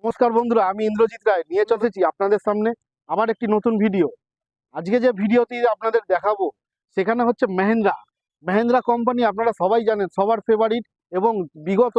নমস্কার বন্ধুরা, আমি ইন্দ্রজিৎ রায় নিয়ে চলেছি আপনাদের সামনে আবার একটি নতুন ভিডিও। আজকে যে ভিডিওটি আপনাদের দেখাবো সেখানে হচ্ছে মেহেন্দ্রা কোম্পানি। আপনারা সবাই জানেন, সবার ফেভারিট, এবং বিগত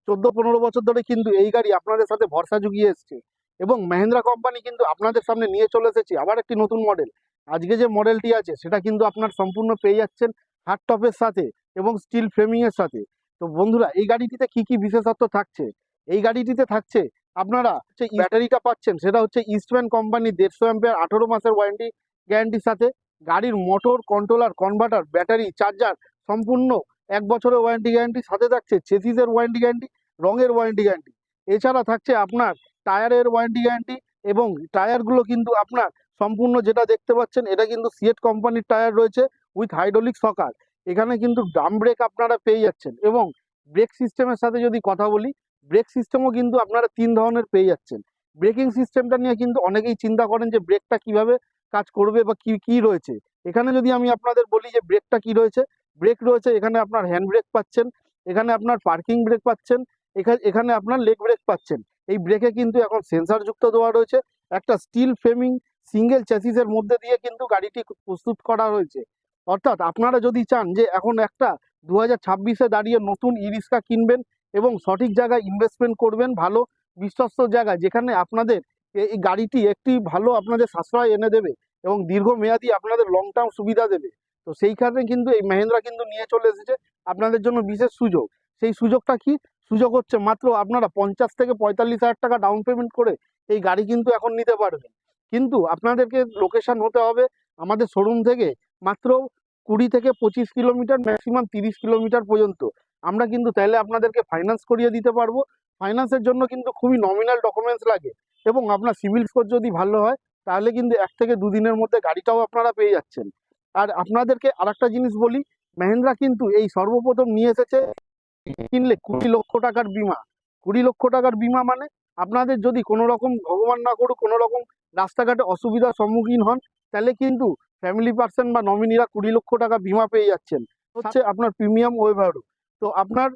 14-15 বছর ধরে কিন্তু এই গাড়ি আপনাদের সাথে ভরসা জুগিয়ে এসছে। এবং মেহেন্দ্রা কোম্পানি কিন্তু আপনাদের সামনে নিয়ে চলে এসেছে আবার একটি নতুন মডেল। আজকে যে মডেলটি আছে সেটা কিন্তু আপনার সম্পূর্ণ পেয়ে যাচ্ছেন হার্ড টপের সাথে এবং স্টিল ফ্রেমিংয়ের সাথে। তো বন্ধুরা, এই গাড়িটিতে কি কি বিশেষত্ব থাকছে? এই গাড়িটিতে থাকছে আপনারা যে ব্যাটারিটা পাচ্ছেন সেটা হচ্ছে ইস্টম্যান কোম্পানি 150 অ্যাম্পিয়ার 18 মাসের ওয়ারেন্টি গ্যারান্টির সাথে। গাড়ির motor, controller, converter, battery, charger সম্পূর্ণ 1 বছরের ওয়ারেন্টি গ্যারান্টির সাথে থাকছে। চেসিসের ওয়ারেন্টি গ্যারান্টি, রঙের ওয়ারেন্টি গ্যারান্টি, এছাড়া থাকছে আপনার টায়ারের ওয়ারেন্টি গ্যারান্টি। এবং টায়ারগুলো কিন্তু আপনার সম্পূর্ণ যেটা দেখতে পাচ্ছেন এটা কিন্তু সিয়েট কোম্পানির টায়ার রয়েছে উইথ হাইড্রোলিক শকার। এখানে কিন্তু ড্রাম ব্রেক আপনারা পেয়ে যাচ্ছেন। এবং ব্রেক সিস্টেমের সাথে যদি কথা বলি, ব্রেক সিস্টেমও কিন্তু আপনারা 3 ধরনের পেয়ে যাচ্ছেন। ব্রেকিং সিস্টেমটা নিয়ে কিন্তু অনেকেই চিন্তা করেন যে ব্রেকটা কিভাবে কাজ করবে বা কি কি রয়েছে। এখানে যদি আমি আপনাদের বলি যে ব্রেকটা কি রয়েছে, ব্রেক রয়েছে এখানে আপনার হ্যান্ড ব্রেক পাচ্ছেন, এখানে আপনার পার্কিং ব্রেক পাচ্ছেন, এখানে আপনার লেগ ব্রেক পাচ্ছেন। এই ব্রেকে কিন্তু এখন সেন্সার যুক্ত দেওয়া রয়েছে। একটা স্টিল ফ্রেমিং সিঙ্গেল চ্যাসিসের মধ্যে দিয়ে কিন্তু গাড়িটি প্রস্তুত করা হয়েছে। অর্থাৎ আপনারা যদি চান যে এখন একটা 2026-এ দাঁড়িয়ে নতুন ই রিক্সা কিনবেন এবং সঠিক জায়গায় ইনভেস্টমেন্ট করবেন, ভালো বিশ্বস্ত জায়গায়, যেখানে আপনাদের এই গাড়িটি একটি ভালো আপনাদের সাশ্রয় এনে দেবে এবং দীর্ঘমেয়াদী আপনাদের লং টার্ম সুবিধা দেবে, তো সেই কারণে কিন্তু এই মহিন্দ্রা কিন্তু নিয়ে চলে এসেছে আপনাদের জন্য বিশেষ সুযোগ। সেই সুযোগটা কি? সুযোগ হচ্ছে মাত্র আপনারা 50 থেকে 45 হাজার টাকা ডাউন পেমেন্ট করে এই গাড়ি কিন্তু এখন নিতে পারবেন। কিন্তু আপনাদেরকে লোকেশন হতে হবে আমাদের শোরুম থেকে মাত্র 20 থেকে 25 কিলোমিটার, ম্যাক্সিমাম 30 কিলোমিটার পর্যন্ত। আমরা কিন্তু তাহলে আপনাদেরকে ফাইন্যান্স করিয়ে দিতে পারবো। ফাইন্যান্সের জন্য কিন্তু খুবই নমিনাল ডকুমেন্টস লাগে এবং আপনার সিভিল স্কোর যদি ভালো হয় তাহলে কিন্তু 1 থেকে 2 দিনের মধ্যে গাড়িটাও আপনারা পেয়ে যাচ্ছেন। আর আপনাদেরকে আরেকটা জিনিস বলি, মহিন্দ্রা কিন্তু এই সর্বপ্রথম নিয়ে এসেছে কিনলে 20 লক্ষ টাকার বিমা। 20 লক্ষ টাকার বিমা মানে আপনাদের যদি কোনো রকম, ভগবান না করুক, কোনো রকম রাস্তাঘাটে অসুবিধার সম্মুখীন হন তাহলে কিন্তু ফ্যামিলি পার্সন বা নমিনিরা 20 লক্ষ টাকা বিমা পেয়ে যাচ্ছেন। হচ্ছে আপনার প্রিমিয়াম ওয়েভারও। তো আপনার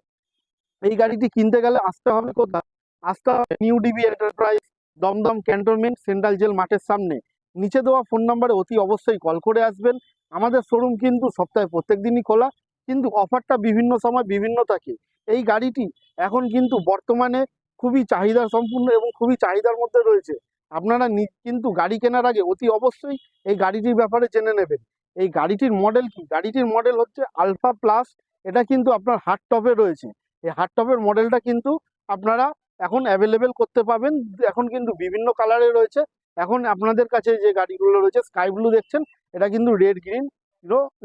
এই গাড়িটি কিনতে গেলে আসতে হবে কোথায়? আসতে হবে new DB enterprise, Dum Dum cantonment, central jail মাঠের সামনে। নিচে দেওয়া ফোন নাম্বারে অতি অবশ্যই কল করে আসবেন। আমাদের শোরুম কিন্তু সপ্তাহে প্রত্যেক দিনই খোলা, কিন্তু অফারটা বিভিন্ন সময় বিভিন্ন থাকে। এই গাড়িটি এখন কিন্তু বর্তমানে খুবই চাহিদা সম্পূর্ণ এবং খুবই চাহিদার মধ্যে রয়েছে। আপনারা কিন্তু গাড়ি কেনার আগে অতি অবশ্যই এই গাড়িটির ব্যাপারে জেনে নেবেন। এই গাড়িটির মডেল কি? গাড়িটির মডেল হচ্ছে আলফা প্লাস। এটা কিন্তু আপনার হার্ড টপে রয়েছে। এই হার্ড টপের মডেলটা কিন্তু আপনারা এখন অ্যাভেলেবেল করতে পাবেন। এখন কিন্তু বিভিন্ন কালারে রয়েছে। এখন আপনাদের কাছে যে গাড়িগুলো রয়েছে, স্কাই ব্লু দেখছেন, এটা কিন্তু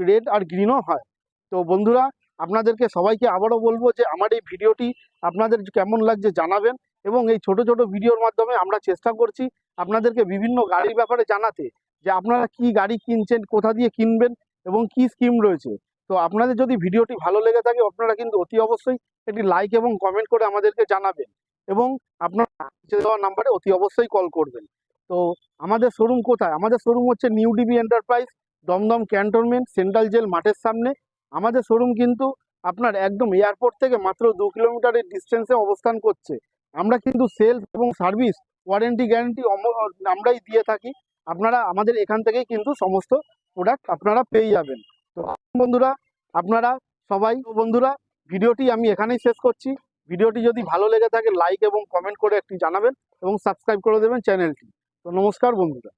রেড আর গ্রিনও হয়। তো বন্ধুরা, আপনাদেরকে সবাইকে আবারও বলবো যে আমার এই ভিডিওটি আপনাদের কেমন লাগছে জানাবেন। এবং এই ছোট ছোট ভিডিওর মাধ্যমে আমরা চেষ্টা করছি আপনাদেরকে বিভিন্ন গাড়ির ব্যাপারে জানাতে, যে আপনারা কি গাড়ি কিনছেন, কোথা দিয়ে কিনবেন এবং কি স্কিম রয়েছে। তো আপনাদের যদি ভিডিওটি ভালো লেগে থাকে আপনারা কিন্তু অতি অবশ্যই একটি লাইক এবং কমেন্ট করে আমাদেরকে জানাবেন এবং আপনার দেওয়া নাম্বারে অতি অবশ্যই কল করবেন। তো আমাদের শোরুম কোথায়? আমাদের শোরুম হচ্ছে new DB enterprise, Dum Dum cantonment, central jail মাঠের সামনে। আমাদের শোরুম কিন্তু আপনার একদম এয়ারপোর্ট থেকে মাত্র 2 কিলোমিটারের ডিস্টেন্সে অবস্থান করছে। আমরা কিন্তু সেলস এবং সার্ভিস, ওয়ারেন্টি গ্যারান্টি আমরাই দিয়ে থাকি। আপনারা আমাদের এখান থেকেই কিন্তু সমস্ত প্রোডাক্ট আপনারা পেয়ে যাবেন। তো বন্ধুরা, আপনারা সবাই, বন্ধুরা, ভিডিওটি আমি এখানেই শেষ করছি। ভিডিওটি যদি ভালো লেগে থাকে লাইক এবং কমেন্ট করে একটি জানাবেন এবং সাবস্ক্রাইব করে দেবেন চ্যানেলটি। তো নমস্কার বন্ধুরা।